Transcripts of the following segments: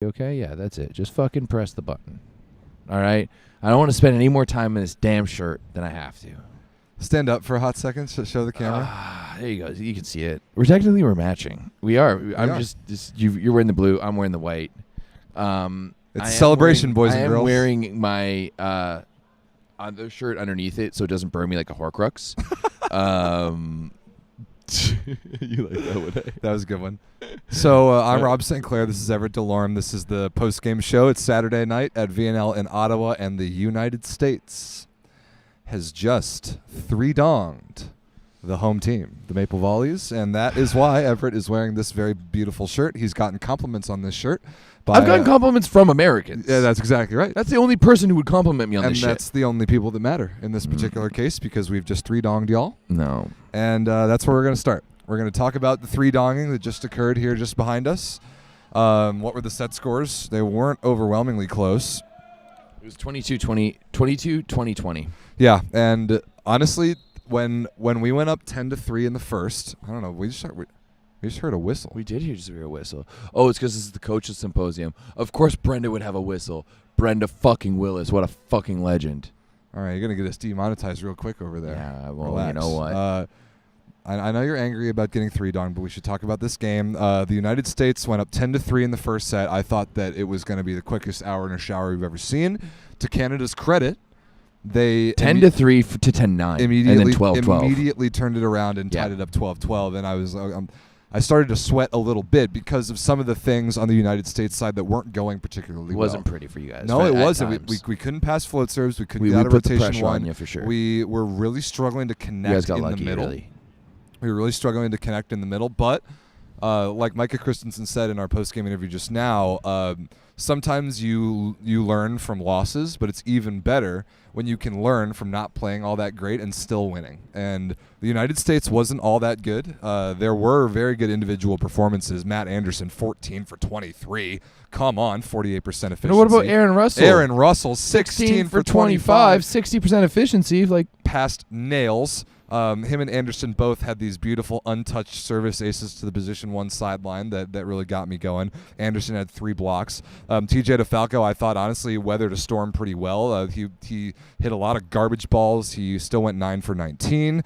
Okay, yeah, that's it. Just fucking press the button. All right? I don't want to spend any more time in this damn shirt than I have to. Stand up for a hot second. Show the camera. There you go. You can see it. We're matching. We are. I'm just you're wearing the blue. I'm wearing the white. It's celebration, boys and girls. I am wearing my other shirt underneath it so it doesn't burn me like a Horcrux. You like that one? That was a good one. So I'm Rob St. Clair. This is Everett Delorme. This is the post-game show. It's Saturday night at VNL in Ottawa, and the United States has just three-donged the home team, the Maple Volleys, and that is why Everett is wearing this very beautiful shirt. He's gotten compliments on this shirt. I've gotten compliments from Americans. Yeah, that's exactly right. That's the only person who would compliment me on this shit. And that's the only people that matter in this particular case because we've just three-donged y'all. No. And that's where we're going to start. We're going to talk about the three-donging that just occurred here just behind us. What were the set scores? They weren't overwhelmingly close. It was 22-20. Yeah, and honestly, when we went up 10-3 in the first, I don't know, we just heard a whistle. We did just hear a whistle. Oh, it's because this is the coaches' symposium. Of course Brenda would have a whistle. Brenda fucking Willis. What a fucking legend. All right, you're going to get us demonetized real quick over there. Yeah, well, relax. You know what? I know you're angry about getting three-donged, but we should talk about this game. The United States went up 10-3 in the first set. I thought that it was going to be the quickest hour in a shower we've ever seen. To Canada's credit, they 10-3 to 10-9, immediately, and then 12-12. Immediately turned it around and tied it up 12-12, and I started to sweat a little bit because of some of the things on the United States side that weren't going particularly well. It wasn't pretty for you guys. No, it wasn't. We couldn't pass float serves. We couldn't get out of put rotation the pressure one. on you for sure. We were really struggling to connect you guys got in lucky, the middle. Really. We were really struggling to connect in the middle, but like Micah Christensen said in our post-game interview just now, sometimes you learn from losses, but it's even better when you can learn from not playing all that great and still winning. And the United States wasn't all that good. There were very good individual performances. Matt Anderson, 14 for 23. Come on, 48% efficiency. And what about Aaron Russell? Aaron Russell, 16 for 25. 60% efficiency. Passed nails. Him and Anderson both had these beautiful untouched service aces to the position one sideline that really got me going. Anderson had 3 blocks. TJ DeFalco, I thought, honestly, weathered a storm pretty well. He hit a lot of garbage balls. He still went 9 for 19.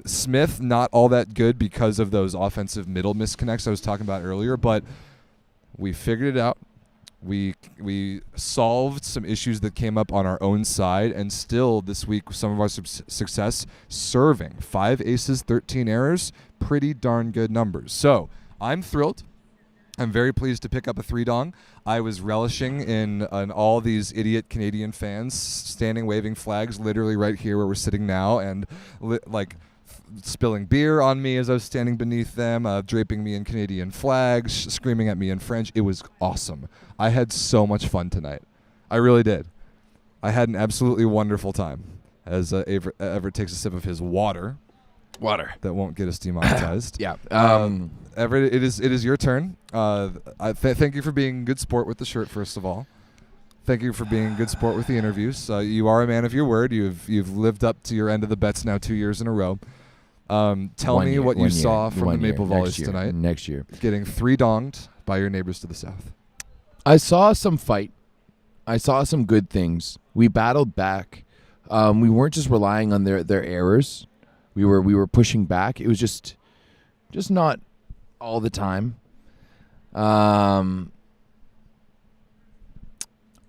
Smith, not all that good because of those offensive middle misconnects I was talking about earlier, but we figured it out. We solved some issues that came up on our own side, and still this week some of our success serving 5 aces, 13 errors, pretty darn good numbers. So I'm thrilled. I'm very pleased to pick up a three-dong. I was relishing in all these idiot Canadian fans standing waving flags literally right here where we're sitting now, and spilling beer on me as I was standing beneath them, draping me in Canadian flags, screaming at me in French. It was awesome. I had so much fun tonight. I really did. I had an absolutely wonderful time as Everett takes a sip of his water. That won't get us demonetized. Yeah. Everett, it is your turn. Thank you for being good sport with the shirt, first of all. Thank you for being good sport with the interviews. You are a man of your word. You've lived up to your end of the bets now 2 years in a row. Tell me what you saw from the Maple Volleys tonight. Next year. Getting three-donged by your neighbors to the south. I saw some fight. I saw some good things. We battled back. We weren't just relying on their errors. We were pushing back. It was just not all the time. I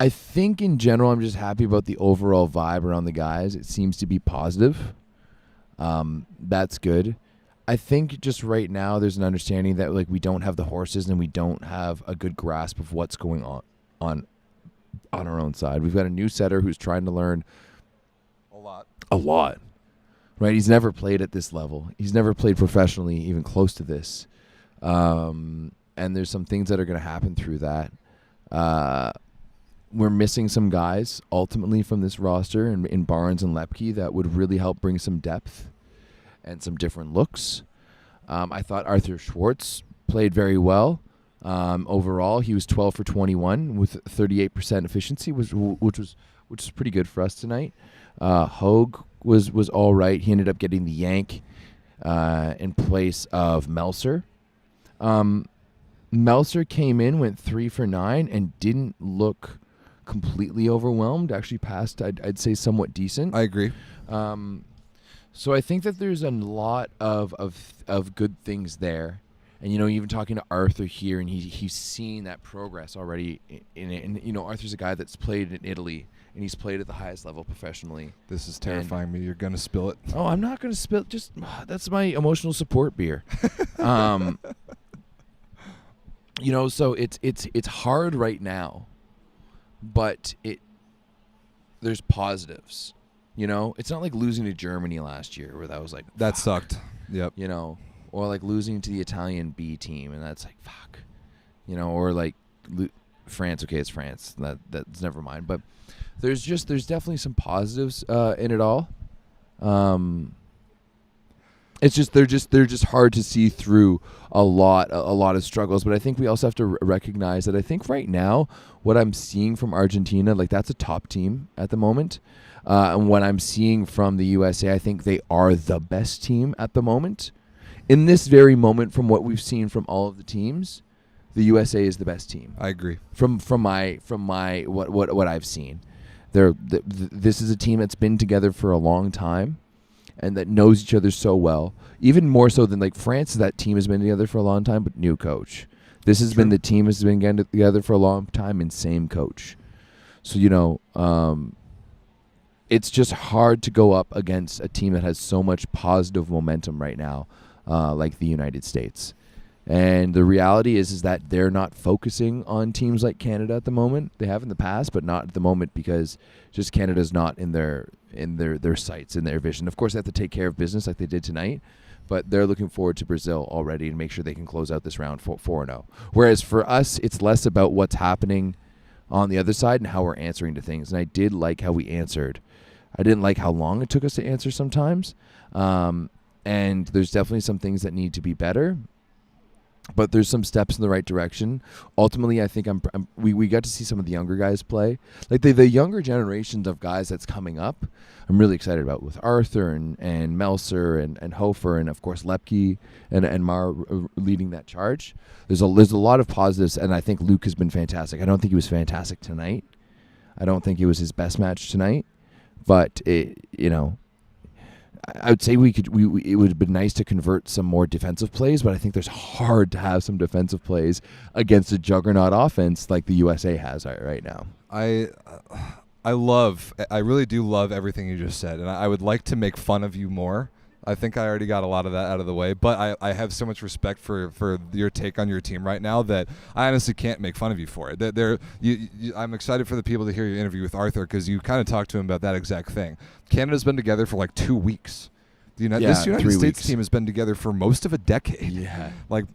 think in general I'm just happy about the overall vibe around the guys. It seems to be positive. That's good. I think just right now there's an understanding that we don't have the horses and we don't have a good grasp of what's going on our own side. We've got a new setter who's trying to learn a lot. Right? He's never played at this level. He's never played professionally even close to this. And there's some things that are going to happen through that. We're missing some guys ultimately from this roster in Barnes and Lepke that would really help bring some depth and some different looks. I thought Arthur Schwartz played very well. Overall, he was 12 for 21 with 38% efficiency, which was pretty good for us tonight. Hogue was all right. He ended up getting the yank in place of Melser. Meltzer came in, went 3 for 9, and didn't look completely overwhelmed. Actually passed, I'd say, somewhat decent. I agree. So I think that there's a lot of good things there. And, even talking to Arthur here, and he's seen that progress already in it. And, Arthur's a guy that's played in Italy, and he's played at the highest level professionally. This is terrifying me. You're going to spill it. Oh, I'm not going to spill. Just that's my emotional support beer. So it's hard right now, but there's positives. It's not like losing to Germany last year where that was like that fuck, sucked. Yep. Or like losing to the Italian B team, and that's like fuck. Or like France. Okay, it's France. That's never mind. But there's definitely some positives in it all. It's just they're just hard to see through a lot of struggles. But I think we also have to recognize that I think right now what I'm seeing from Argentina, like that's a top team at the moment. And what I'm seeing from the USA, I think they are the best team at the moment. In this very moment, from what we've seen from all of the teams, the USA is the best team. I agree. From my what I've seen, this is a team that's been together for a long time, and that knows each other so well. Even more so than like France, that team has been together for a long time, but new coach. This has been the team has been getting together for a long time and same coach. So it's just hard to go up against a team that has so much positive momentum right now, like the United States. And the reality is that they're not focusing on teams like Canada at the moment. They have in the past, but not at the moment because just Canada's not in their sights, in their vision. Of course, they have to take care of business like they did tonight, but they're looking forward to Brazil already and make sure they can close out this round 4-0. Whereas for us, it's less about what's happening on the other side and how we're answering to things. And I did like how we answered. I didn't like how long it took us to answer sometimes. And there's definitely some things that need to be better. But there's some steps in the right direction. Ultimately, I think we got to see some of the younger guys play. Like the younger generations of guys that's coming up, I'm really excited about, with Arthur and Meltzer and Hofer and, of course, Lepke and Mar leading that charge. There's a lot of positives, and I think Luke has been fantastic. I don't think he was fantastic tonight. I don't think it was his best match tonight. But, I would say it would have been nice to convert some more defensive plays, but I think there's hard to have some defensive plays against a juggernaut offense like the USA has right now. I really do love everything you just said, and I would like to make fun of you more. I think I already got a lot of that out of the way, but I have so much respect for your take on your team right now that I honestly can't make fun of you for it. I'm excited for the people to hear your interview with Arthur because you kind of talked to him about that exact thing. Canada's been together for like 2 weeks. This United States team has been together for most of a decade. Yeah. Like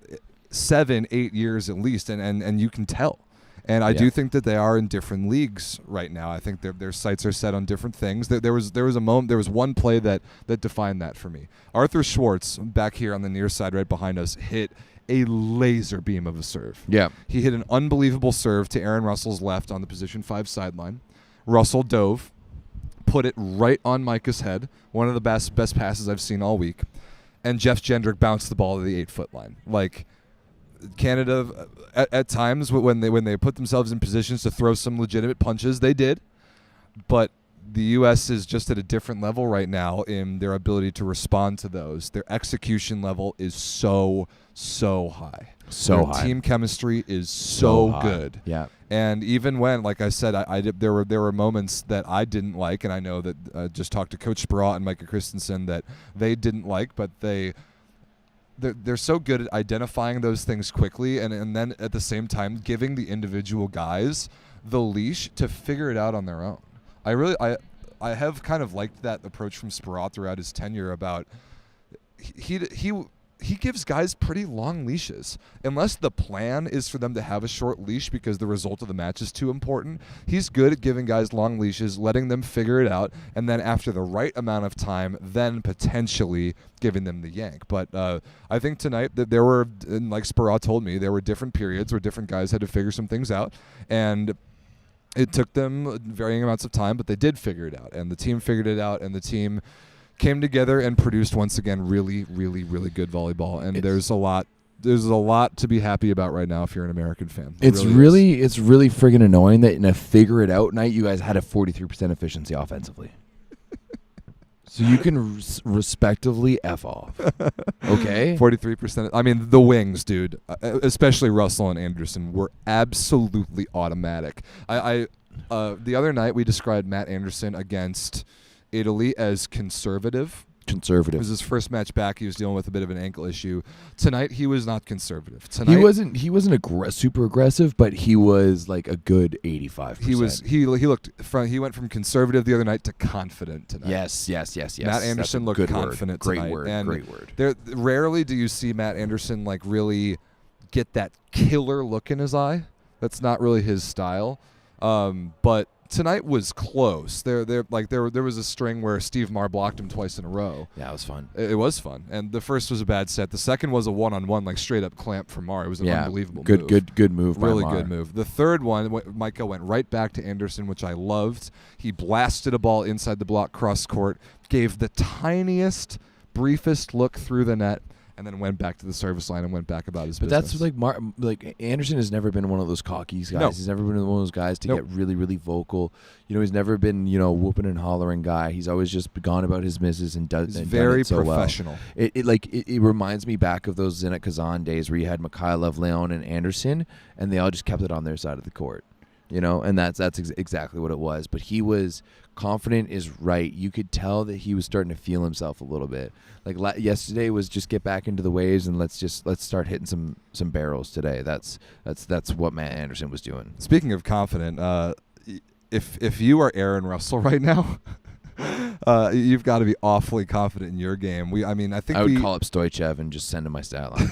7-8 years at least, and you can tell. And I do think that they are in different leagues right now. I think their sights are set on different things. There was a moment, there was one play that defined that for me. Arthur Schwartz, back here on the near side right behind us, hit a laser beam of a serve. Yeah. He hit an unbelievable serve to Aaron Russell's left on the position 5 sideline. Russell dove, put it right on Micah's head, one of the best passes I've seen all week. And Jeff Jendrick bounced the ball to the 8-foot line. Like, Canada, at times when they put themselves in positions to throw some legitimate punches, they did. But the U.S. is just at a different level right now in their ability to respond to those. Their execution level is so high. Their high. Team chemistry is so good. Yeah. And even when, like I said, there were moments that I didn't like, and I know that just talked to Coach Sproat and Micah Christensen that they didn't like, but they're so good at identifying those things quickly and then at the same time giving the individual guys the leash to figure it out on their own. I have kind of liked that approach from Sproat throughout his tenure about he gives guys pretty long leashes. Unless the plan is for them to have a short leash because the result of the match is too important, he's good at giving guys long leashes, letting them figure it out, and then after the right amount of time, then potentially giving them the yank. But I think tonight that there were, and like Sproat told me, there were different periods where different guys had to figure some things out, and it took them varying amounts of time, but they did figure it out, and the team figured it out, and the team came together and produced once again really, really, really good volleyball. And there's a lot there's a lot to be happy about right now if you're an American fan. It It's really friggin' annoying that in a figure it out night, you guys had a 43% efficiency offensively. So you can respectively F off. Okay? 43%. I mean, the wings, dude, especially Russell and Anderson, were absolutely automatic. The other night we described Matt Anderson against Italy as conservative. It was his first match back. He was dealing with a bit of an ankle issue. Tonight he was not conservative. He wasn't super aggressive, but he was like a good 85%. He went from conservative the other night to confident tonight. Yes. Matt Anderson looked confident tonight. Great word. Rarely do you see Matt Anderson like really get that killer look in his eye. That's not really his style. But tonight was close. There was a string where Steve Marr blocked him twice in a row. Yeah, it was fun. It was fun. And the first was a bad set. The second was a one-on-one, like straight up clamp from Marr. It was an unbelievable move. Good move by Really Marr. good move. The third one, Micah went right back to Anderson, which I loved. He blasted a ball inside the block cross court, gave the tiniest, briefest look through the net, and then went back to the service line and went back about his business. That's like Anderson has never been one of those cocky guys. No. He's never been one of those guys to get really, really vocal. He's never been, whooping and hollering guy. He's always just gone about his business and done it so professional. Well. It reminds me back of those Zenit Kazan days where you had Mikhailov, Leon, and Anderson, and they all just kept it on their side of the court. And that's exactly what it was. But he was confident is right. You could tell that he was starting to feel himself a little bit. Like yesterday was just get back into the waves and let's start hitting some barrels today. That's what Matt Anderson was doing. Speaking of confident, if you are Aaron Russell right now, you've got to be awfully confident in your game. I think I would call up Stoichev and just send him my stat line.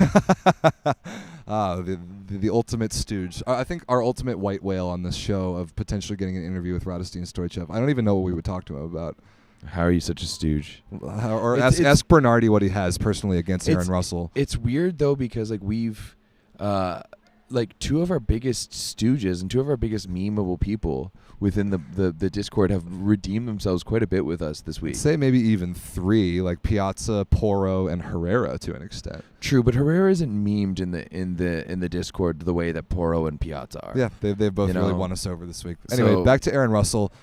The ultimate stooge. I think our ultimate white whale on this show of potentially getting an interview with Radostin Stoichev. I don't even know what we would talk to him about. How are you such a stooge? Or ask Bernardi what he has personally against Aaron Russell. It's weird though because we've two of our biggest stooges and two of our biggest memeable people within the Discord have redeemed themselves quite a bit with us this week. I'd say maybe even three, like Piazza, Porro, and Herrera to an extent. True, but Herrera isn't memed in the Discord the way that Porro and Piazza are. Yeah, they've both really won us over this week. Anyway, back to Aaron Russell.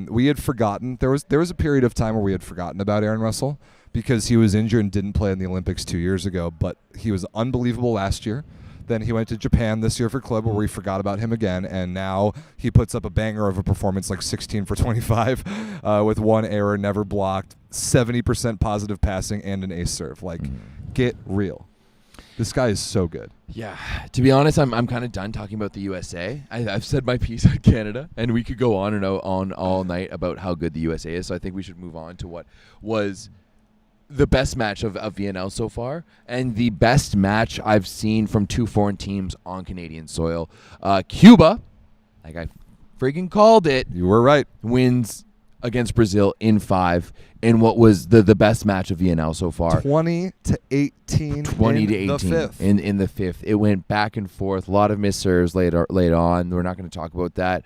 We had forgotten. There was a period of time where we had forgotten about Aaron Russell because he was injured and didn't play in the Olympics 2 years ago, but he was unbelievable last year. Then he went to Japan this year for club where we forgot about him again, and now he puts up a banger of a performance like 16 for 25 with one error, never blocked, 70% positive passing, and an ace serve. Get real. This guy is so good. Yeah. To be honest, I'm kind of done talking about the USA. I've said my piece on Canada, and we could go on and on all night about how good the USA is, so I think we should move on to what was the best match of VNL so far, and the best match I've seen from two foreign teams on Canadian soil. Cuba, like I friggin' called it. You were right. Wins against Brazil in 5 in what was the best match of VNL so far. 20-18 in the fifth. It went back and forth. A lot of missed serves late on. We're not going to talk about that.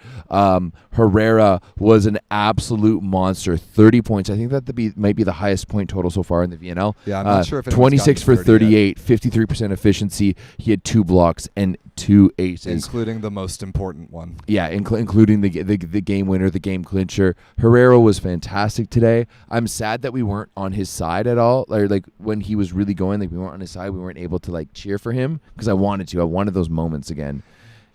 Herrera was an absolute monster. 30 points. I think that might be the highest point total so far in the VNL. Yeah, I'm not sure if 26 for 38, 53% efficiency. He had 2 blocks and 2 aces, including the most important one. Yeah, including the game winner, the game clincher. Herrera was fantastic today. I'm sad that we weren't on his side at all. Like when he was really going, we weren't on his side. We weren't able to cheer for him because I wanted to. I wanted those moments again.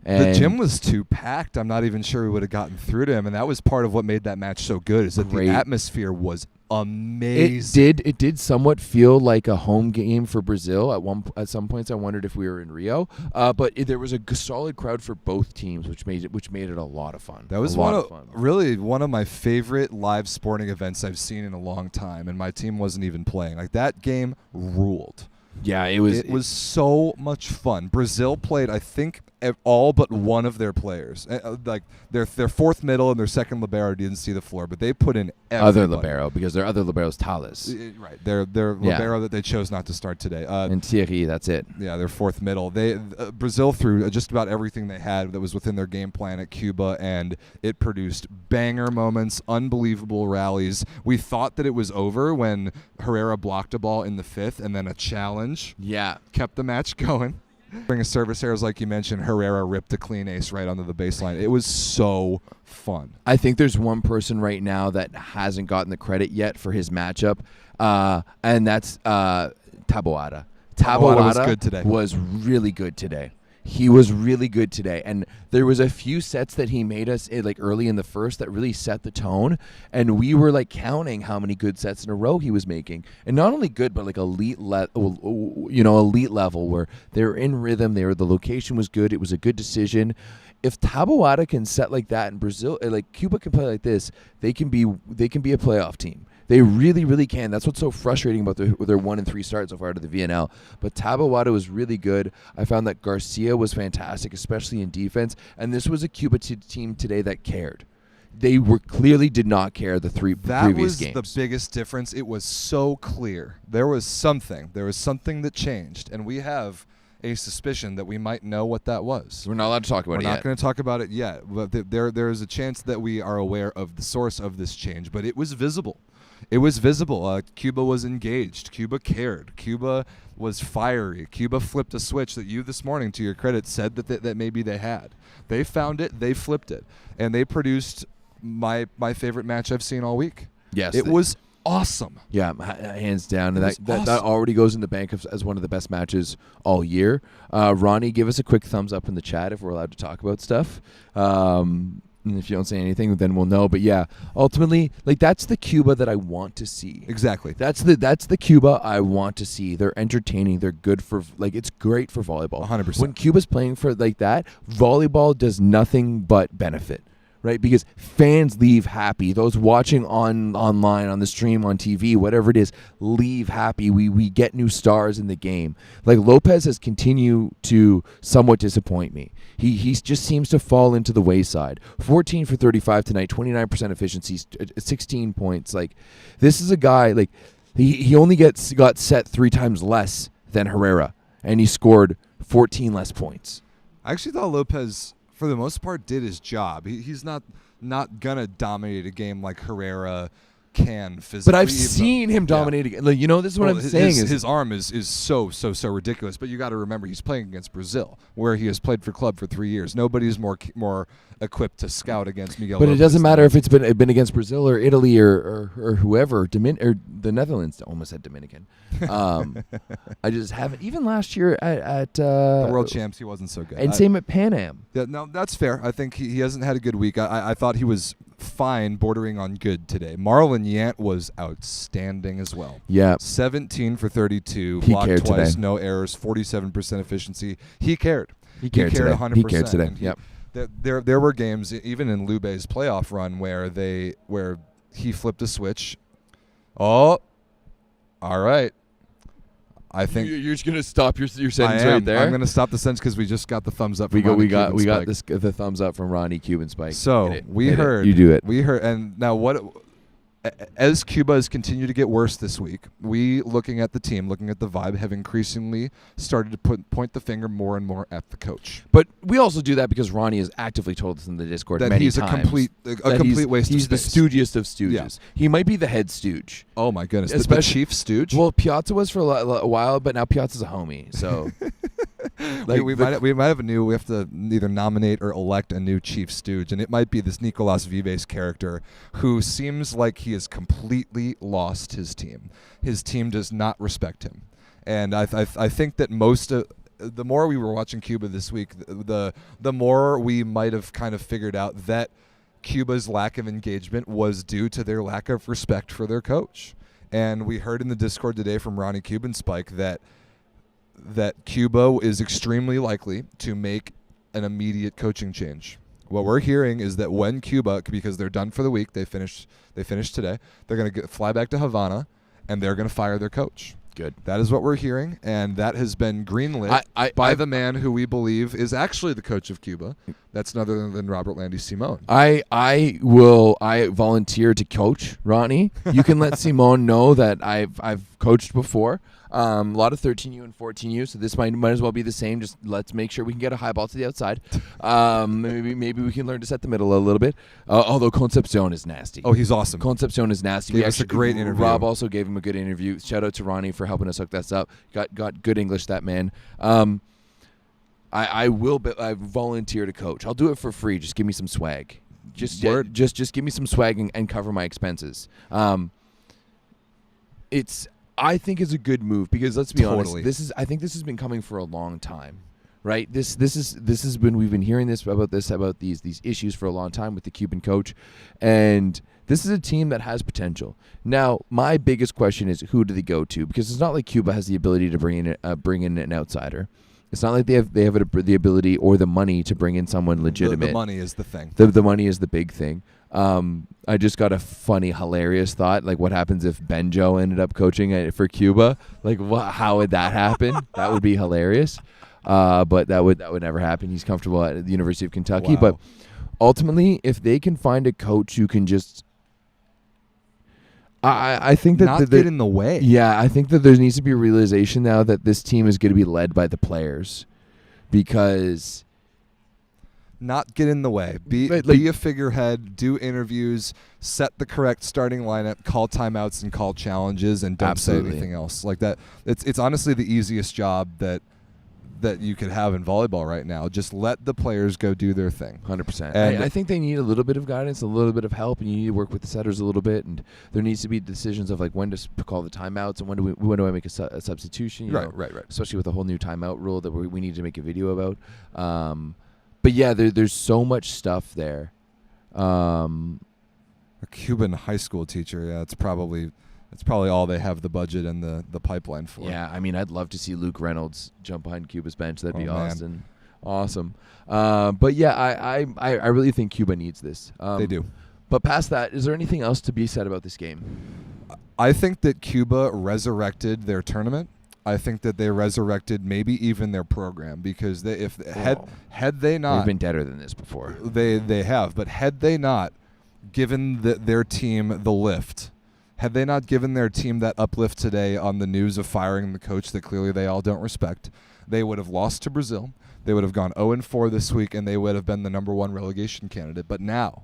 And the gym was too packed. I'm not even sure we would have gotten through to him, and that was part of what made that match so good. Is that the atmosphere was amazing. It did somewhat feel like a home game for Brazil at some points. I wondered if we were in Rio, but there was a solid crowd for both teams, which made it a lot of fun. That was really one of my favorite live sporting events I've seen in a long time, and my team wasn't even playing. That game ruled. Yeah, it was so much fun. Brazil played, I think, all but one of their players. Like their fourth middle and their second libero didn't see the floor, but they put in everybody. Other libero, because their other libero is Talis. Right. Their libero that they chose not to start today. And Thierry, that's it. Yeah, their fourth middle. Brazil threw just about everything they had that was within their game plan at Cuba, and it produced banger moments, unbelievable rallies. We thought that it was over when Herrera blocked a ball in the fifth, and then a challenge kept the match going. Bring a service errors, like you mentioned, Herrera ripped a clean ace right onto the baseline. It was so fun. I think there's one person right now that hasn't gotten the credit yet for his matchup, and that's Taboada. Taboada was good today. Was really good today. He was really good today, and there was a few sets that he made us like early in the first that really set the tone, and we were like counting how many good sets in a row he was making, and not only good but like elite level where they're in rhythm. The location was good. It was a good decision. If Taboada can set like that in Brazil, like Cuba can play like this, they can be a playoff team. They really, really can. That's what's so frustrating about their 1 and 3 starts so far to the VNL. But Taboada was really good. I found that Garcia was fantastic, especially in defense. And this was a Cuba team today that cared. They clearly did not care the previous games. That was the biggest difference. It was so clear. There was something that changed. And we have a suspicion that we might know what that was. We're not allowed to talk about it yet. We're not going to talk about it yet. But there is a chance that we are aware of the source of this change. But it was visible. It was visible. Cuba was engaged. Cuba cared. Cuba was fiery. Cuba flipped a switch that you this morning, to your credit, said that maybe they had. They found it. They flipped it. And they produced my favorite match I've seen all week. Yes. It was awesome. Yeah, hands down. And awesome. that already goes in the bank as one of the best matches all year. Ronnie, give us a quick thumbs up in the chat if we're allowed to talk about stuff. And if you don't say anything, then we'll know. But yeah, ultimately, like that's the Cuba that I want to see. Exactly. That's the Cuba I want to see. They're entertaining. They're good for it's great for volleyball. 100%. When Cuba's playing for like that, volleyball does nothing but benefit. Right, because fans leave happy. Those watching online, on the stream, on TV, whatever it is, leave happy. We get new stars in the game. Like Lopez has continued to somewhat disappoint me. He just seems to fall into the wayside. 14 for 35 tonight, 29% efficiency, 16 points. Like this is a guy like he only got set 3 times less than Herrera, and he scored 14 less points. I actually thought Lopez, for the most part, did his job. He's not gonna dominate a game like Herrera can physically. But I've seen him dodominate again. Like, this is what I'm saying. His arm is so ridiculous. But you got to remember, he's playing against Brazil, where he has played for club for 3 years. Nobody's more equipped to scout against Miguel. But Lopez. It doesn't matter if it's been against Brazil or Italy or whoever, or the Netherlands. Almost said Dominican. I just haven't. Even last year at the World Champs, he wasn't so good. And same at Pan Am. Yeah, no, that's fair. I think he hasn't had a good week. I thought he was fine, bordering on good today. Marlon Yant was outstanding as well. Yeah. 17 for 32, He blocked cared twice, today. No errors, 47% efficiency. He cared. He cared today. 100%. He cared today. And Yep. There were games, even in Lube's playoff run, where he flipped a switch. Oh, all right. I think You're just gonna stop your sentence I am. right there. I'm gonna stop the sentence because we just got the thumbs up. We From got Ronnie Cuban Spike. the thumbs up from Ronnie Cuban Spike. So we heard you do it. We heard, and now as Cuba has continued to get worse this week, we, looking at the team, looking at the vibe, have increasingly started to point the finger more and more at the coach. But we also do that because Ronnie has actively told us in the Discord that many he's times a complete waste of He's the space. stoogiest of stooges. Yeah. He might be the head stooge. Oh my goodness, the Especially- chief stooge. Well, Piazza was for a while, but now Piazza's a homie. So we might have we have to either nominate or elect a new chief stooge, and it might be this Nicolas Vives character who seems like he has completely lost his team. His team does not respect him, and I think that the more we were watching Cuba this week, the more we might have kind of figured out that Cuba's lack of engagement was due to their lack of respect for their coach. And we heard in the Discord today from Ronnie Cuban Spike that Cuba is extremely likely to make an immediate coaching change. What we're hearing is that when Cuba, because they're done for the week, they finished today, they're going to fly back to Havana, and they're going to fire their coach. Good. That is what we're hearing, and that has been greenlit by the man who we believe is actually the coach of Cuba. That's none other than Robert Landy Simone. I volunteer to coach Ronnie. You can let Simone know that I've coached before. A lot of 13U and 14U, so this might as well be the same. Just let's make sure we can get a high ball to the outside. Maybe we can learn to set the middle a little bit. Although Concepcion is nasty. Oh, he's awesome. Concepcion is nasty. Gave us a great interview. Rob also gave him a good interview. Shout out to Ronnie for helping us hook this up. Got good English, that man. I volunteer to coach. I'll do it for free. Just give me some swag. Just give me some swag and cover my expenses. I think it's a good move because let's be honest. I think this has been coming for a long time, right? This has been, we've been hearing about these issues for a long time with the Cuban coach, and this is a team that has potential. Now, my biggest question is, who do they go to? Because it's not like Cuba has the ability to bring in an outsider. It's not like they have the ability or the money to bring in someone legitimate. The money is the thing. The money is the big thing. I just got a funny, hilarious thought. Like, what happens if Benjo ended up coaching for Cuba? Like, how would that happen? That would be hilarious. But that would never happen. He's comfortable at the University of Kentucky. Wow. But ultimately, if they can find a coach who can just, I think that not get in the way. Yeah, I think that there needs to be a realization now that this team is going to be led by the players, because. Not get in the way. Be a figurehead, do interviews, set the correct starting lineup, call timeouts and call challenges, and don't say anything else. Like that. It's honestly the easiest job that you could have in volleyball right now. Just let the players go do their thing. 100%. And I think they need a little bit of guidance, a little bit of help, and you need to work with the setters a little bit. And there needs to be decisions of like when to call the timeouts and when do I make a substitution. Right. Especially with the whole new timeout rule that we need to make a video about. But yeah, there's so much stuff there. A Cuban high school teacher, yeah, it's probably all they have the budget and the pipeline for. Yeah, I mean, I'd love to see Luke Reynolds jump behind Cuba's bench. That'd be man. awesome. But yeah, I really think Cuba needs this. They do. But past that, is there anything else to be said about this game? I think that Cuba resurrected their tournament. I think that they resurrected maybe even their program, because had they not, they've been deader than this before. They have, but had they not given their team the lift, had they not given their team that uplift today on the news of firing the coach that clearly they all don't respect, they would have lost to Brazil. They would have gone 0-4 this week, and they would have been the number one relegation candidate. But now,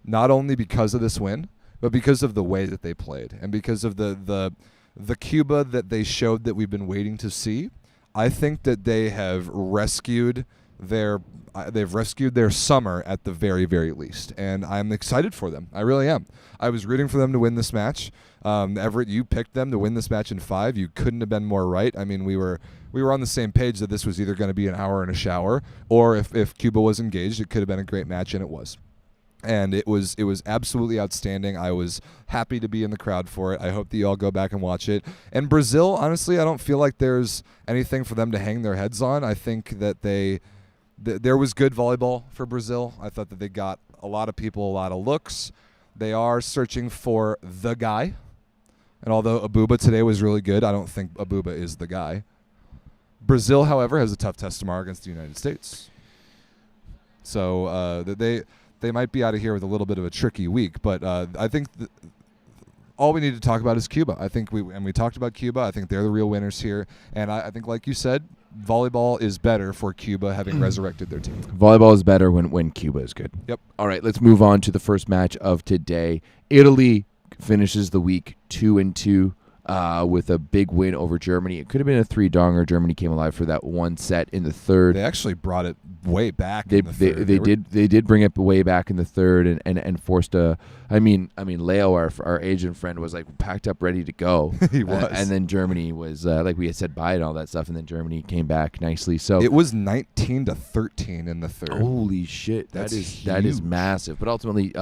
not only because of this win, but because of the way that they played and because of the Cuba that they showed that we've been waiting to see, I think that they have rescued their summer at the very, very least, and I'm excited for them. I really am. I was rooting for them to win this match. Everett, you picked them to win this match in 5. You couldn't have been more right. I mean, we were on the same page that this was either going to be an hour and a shower, or if Cuba was engaged, it could have been a great match, and it was. And it was absolutely outstanding. I was happy to be in the crowd for it. I hope that you all go back and watch it. And Brazil, honestly, I don't feel like there's anything for them to hang their heads on. I think that there was good volleyball for Brazil. I thought that they got a lot of people, a lot of looks. They are searching for the guy. And although Abuba today was really good, I don't think Abuba is the guy. Brazil, however, has a tough test tomorrow against the United States. So they might be out of here with a little bit of a tricky week, but I think all we need to talk about is Cuba. I think we talked about Cuba. I think they're the real winners here, and I think, like you said, volleyball is better for Cuba having resurrected their team. Volleyball is better when Cuba is good. Yep. All right, let's move on to the first match of today. Italy finishes the week 2-2. With a big win over Germany. It could have been a 3-donger. Germany came alive for that one set in the third. They actually brought it way back in the third. They did bring it way back in the third and forced a. I mean, Leo, our agent friend, was like packed up, ready to go. He was, and then Germany was like we had said bye and all that stuff, and then Germany came back nicely. So it was 19-13 in the third. Holy shit, that is huge. massive. But ultimately,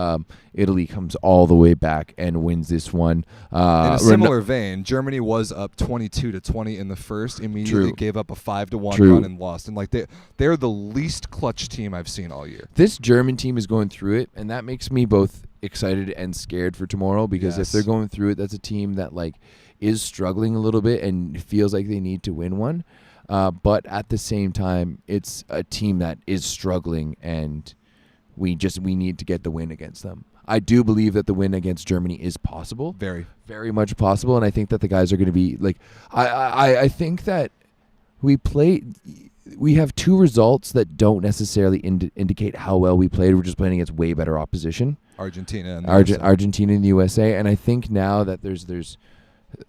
Italy comes all the way back and wins this one. In a similar vein, Germany was up 22-20 in the first. Immediately gave up a 5-1 run and lost. And like they're the least clutch team I've seen all year. This German team is going through it, and that makes me both excited and scared for tomorrow, because if Yes. they're going through it, that's a team that like is struggling a little bit and feels like they need to win one. But at the same time, it's a team that is struggling, and we need to get the win against them. I do believe that the win against Germany is possible. Very. Very much possible, and I think that the guys are going to be like, I think that we have two results that don't necessarily indicate how well we played. We're just playing against way better opposition. Argentina and the USA. Argentina and the USA, and I think now that there's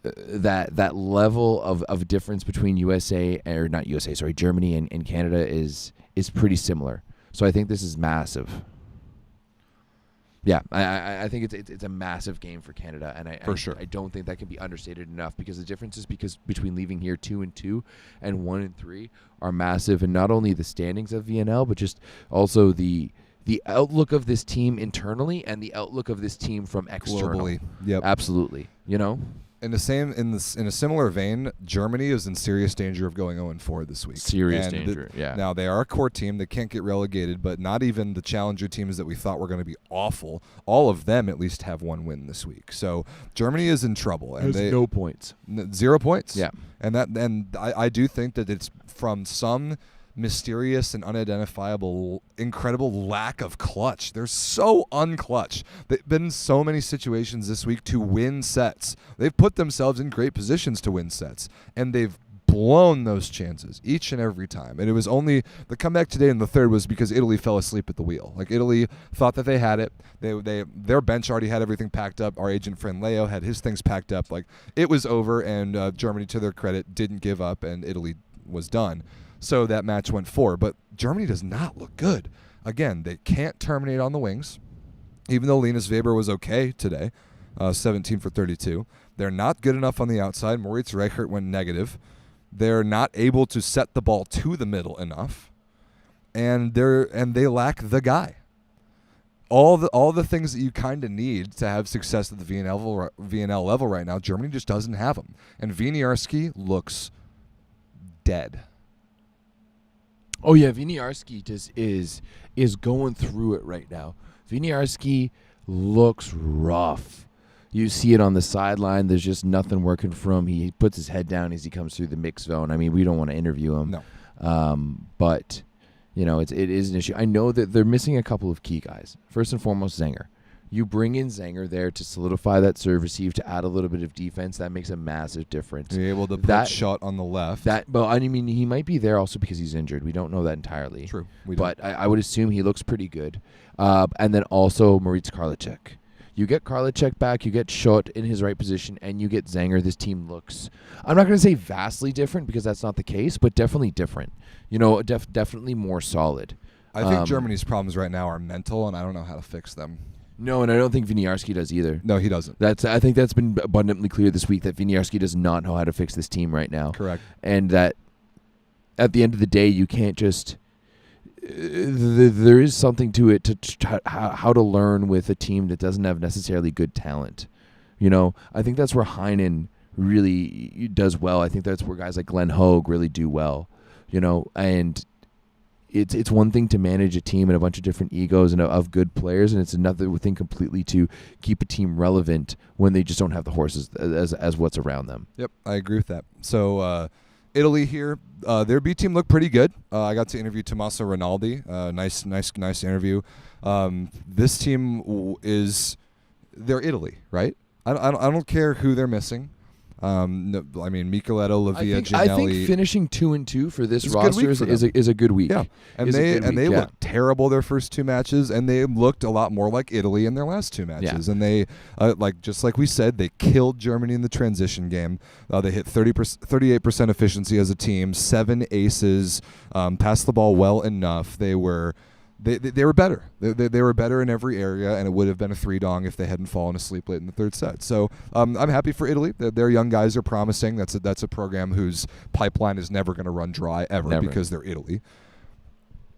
that level of difference between Germany and Canada is pretty similar. So I think this is massive. Yeah, I think it's a massive game for Canada, and For sure. I don't think that can be understated enough, because the differences between leaving here 2-2 and 1-3 are massive, and not only the standings of VNL, but just also the outlook of this team internally and the outlook of this team from external. Globally. Yep. Absolutely. In a similar vein, Germany is in serious danger of going 0-4 this week. Serious And danger, yeah. Now, they are a core team. They can't get relegated, but not even the challenger teams that we thought were going to be awful. All of them at least have one win this week. So Germany is in trouble. And There's no points. 0 points. Yeah. And I do think that it's from some mysterious and unidentifiable, incredible lack of clutch. They're so unclutch. They've been in so many situations this week to win sets. They've put themselves in great positions to win sets, and they've blown those chances each and every time. And it was only the comeback today in the third was because Italy fell asleep at the wheel. Like, Italy thought that they had it. Their bench already had everything packed up. Our agent friend Leo had his things packed up. Like, it was over, and Germany, to their credit, didn't give up, and Italy was done. So that match went 4. But Germany does not look good. Again, they can't terminate on the wings, even though Linus Weber was okay today, 17 for 32. They're not good enough on the outside. Moritz Reichert went negative. They're not able to set the ball to the middle enough, and they lack the guy. All the things that you kind of need to have success at the VNL level right now, Germany just doesn't have them. And Winiarski looks dead. Oh yeah, Winiarski is going through it right now. Winiarski looks rough. You see it on the sideline. There's just nothing working for him. He puts his head down as he comes through the mix zone. I mean, we don't want to interview him. No. But it is an issue. I know that they're missing a couple of key guys. First and foremost, Zenger. You bring in Zenger there to solidify that serve receive, to add a little bit of defense. That makes a massive difference. You're able to put shot on the left. He might be there also because he's injured. We don't know that entirely. True. But I would assume he looks pretty good. And then also Moritz Karliczek. You get Karliczek back, you get Schott in his right position, and you get Zenger. This team looks, I'm not going to say vastly different, because that's not the case, but definitely different. Definitely more solid. I think Germany's problems right now are mental, and I don't know how to fix them. No, and I don't think Winiarski does either. No, he doesn't. I think that's been abundantly clear this week, that Winiarski does not know how to fix this team right now. Correct. And that at the end of the day, you can't just... there is something to it, to how to learn with a team that doesn't have necessarily good talent. I think that's where Heinen really does well. I think that's where guys like Glenn Hoag really do well. And it's one thing to manage a team and a bunch of different egos and of good players, and it's another thing completely to keep a team relevant when they just don't have the horses as what's around them. Yep, I agree with that. So Italy here, their B team looked pretty good. I got to interview Tommaso Rinaldi. Nice interview. This team they're Italy, right? I don't care who they're missing. No, I mean, Micheletto, Lavia, Ginelli. I think finishing 2-2 for this It's a good roster week for is a good week. Yeah, and they looked terrible their first 2 matches, and they looked a lot more like Italy in their last 2 matches. Yeah. And they, just like we said, they killed Germany in the transition game. They hit 38% efficiency as a team, 7 aces, passed the ball well enough. They were better. They were better in every area, and it would have been a 3-dong if they hadn't fallen asleep late in the third set. So I'm happy for Italy. Their young guys are promising. That's a program whose pipeline is never going to run dry ever. Because they're Italy.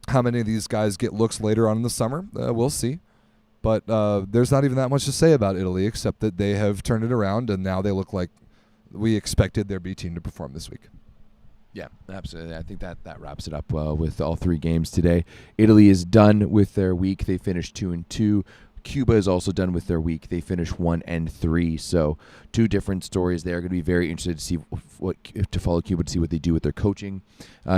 How many of these guys get looks later on in the summer? We'll see. But there's not even that much to say about Italy, except that they have turned it around, and now they look like we expected their B team to perform this week. Yeah, absolutely. I think that wraps it up with all 3 games today. Italy is done with their week. They finished 2-2. Cuba is also done with their week. They finish 1-3, so two different stories there. Going to be very interested to see to follow Cuba to see what they do with their coaching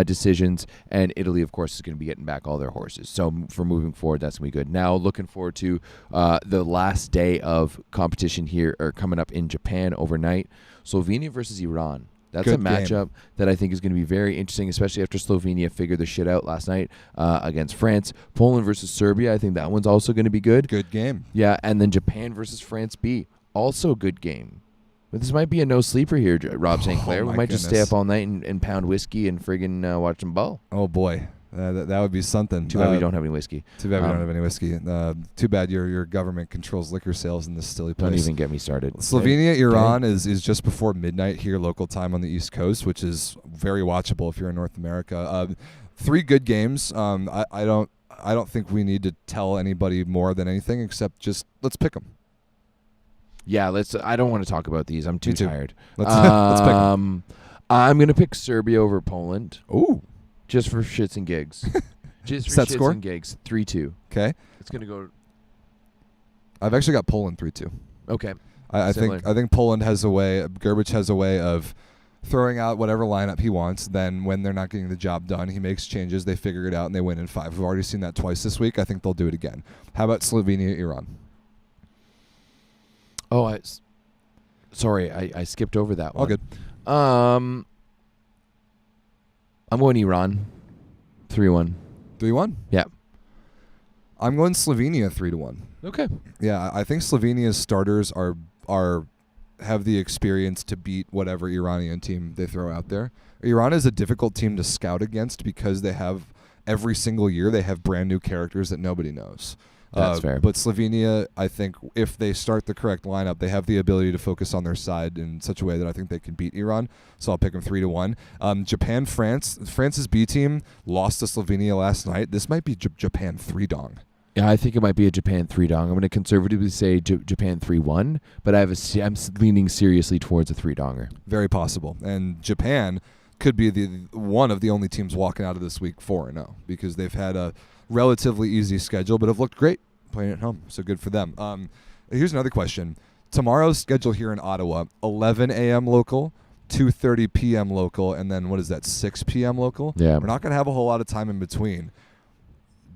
decisions. And Italy, of course, is going to be getting back all their horses. So for moving forward, that's going to be good. Now looking forward to the last day of competition here, or coming up in Japan overnight. Slovenia versus Iran. That's Good a matchup that I think is going to be very interesting, especially after Slovenia figured their shit out last night against France. Poland versus Serbia, I think that one's also going to be good. Good game. Yeah, and then Japan versus France B, also a good game. But this might be a no-sleeper here, Rob St. Clair. We might just stay up all night and pound whiskey and friggin' watch them ball. Oh, boy. That would be something. Too bad we don't have any whiskey. Too bad we don't have any whiskey. Too bad your government controls liquor sales in this silly place. Don't even get me started. Slovenia, Iran is just before midnight here, local time on the East Coast, which is very watchable if you're in North America. 3 good games. I don't think we need to tell anybody more than anything except just let's pick them. Yeah, I don't want to talk about these. I'm too tired. Let's pick them. I'm gonna pick Serbia over Poland. Ooh. Just for shits and gigs. Just for Set shits score? and gigs. 3-2. Okay. It's going to go. I've actually got Poland 3-2. Okay. I think Poland has a way, Gerbic has a way of throwing out whatever lineup he wants. Then when they're not getting the job done, he makes changes, they figure it out, and they win in 5. We've already seen that twice this week. I think they'll do it again. How about Slovenia, Iran? Oh, sorry. I skipped over that one. All good. I'm going Iran, 3-1. 3-1? Yeah. I'm going Slovenia 3-1. Okay. Yeah, I think Slovenia's starters have the experience to beat whatever Iranian team they throw out there. Iran is a difficult team to scout against because they have every single year they have brand new characters that nobody knows. That's fair. But Slovenia, I think if they start the correct lineup, they have the ability to focus on their side in such a way that I think they can beat Iran. So I'll pick them 3-1. Japan, France. France's B team lost to Slovenia last night. This might be Japan 3-dong. Yeah, I think it might be a Japan 3-dong. I'm going to conservatively say Japan 3-1, but I'm leaning seriously towards a 3-donger. Very possible. And Japan could be one of the only teams walking out of this week 4-0 because they've had a relatively easy schedule, but have looked great playing at home. So good for them. Here's another question. Tomorrow's schedule here in Ottawa, 11 a.m. local, 2:30 p.m. local, and then what is that, 6 p.m. local? Yeah. We're not going to have a whole lot of time in between.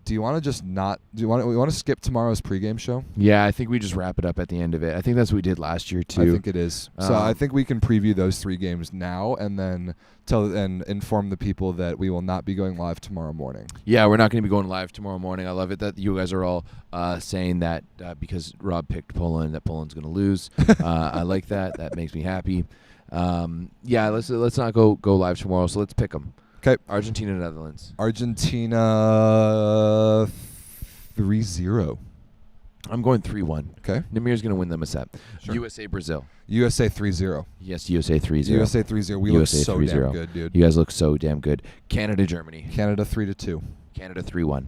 Do you want to just not? We want to skip tomorrow's pregame show? Yeah, I think we just wrap it up at the end of it. I think that's what we did last year too. I think it is. So I think we can preview those 3 games now, and then inform the people that we will not be going live tomorrow morning. Yeah, we're not going to be going live tomorrow morning. I love it that you guys are all saying that because Rob picked Poland, that Poland's going to lose. I like that. That makes me happy. Yeah, let's not go live tomorrow. So let's pick them. Okay. Argentina, Netherlands. Argentina 3-0. I'm going 3-1. Okay. Namir's going to win them a set. Sure. USA, Brazil. USA 3-0. Yes, USA 3-0. USA 3-0. We look so 3-0. damn good, dude. You guys look so damn good. Canada, Germany. Canada 3-2. Canada 3-1.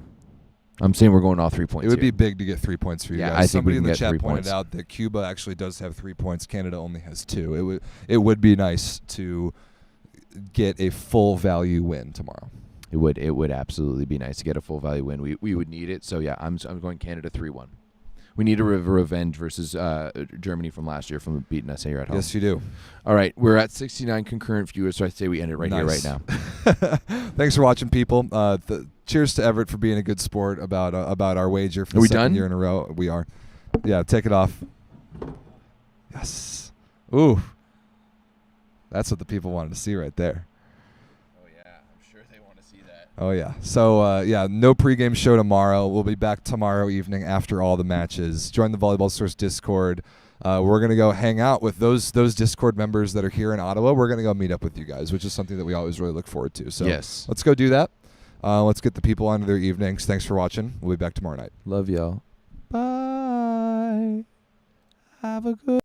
I'm saying we're going all 3 points. It would here. be big to get 3 points for you guys. I think Somebody we can in the get chat 3 pointed points. out that Cuba actually does have 3 points. Canada only has 2. It would be nice to get a full value win tomorrow. It would absolutely be nice to get a full value win. We would need it. So yeah, I'm going Canada 3-1. We need a revenge versus Germany from last year from beating us here at home. Yes, you do. All right, we're at 69 concurrent viewers, so I say we end it right here, right now. Thanks for watching, people. Cheers to Everett for being a good sport about our wager for the second year in a row. We are. Yeah, take it off. Yes. Ooh. That's what the people wanted to see right there. Oh, yeah. I'm sure they want to see that. Oh, yeah. So, no pregame show tomorrow. We'll be back tomorrow evening after all the matches. Join the Volleyball Source Discord. We're going to go hang out with those Discord members that are here in Ottawa. We're going to go meet up with you guys, which is something that we always really look forward to. So yes. Let's go do that. Let's get the people onto their evenings. Thanks for watching. We'll be back tomorrow night. Love y'all. Bye. Have a good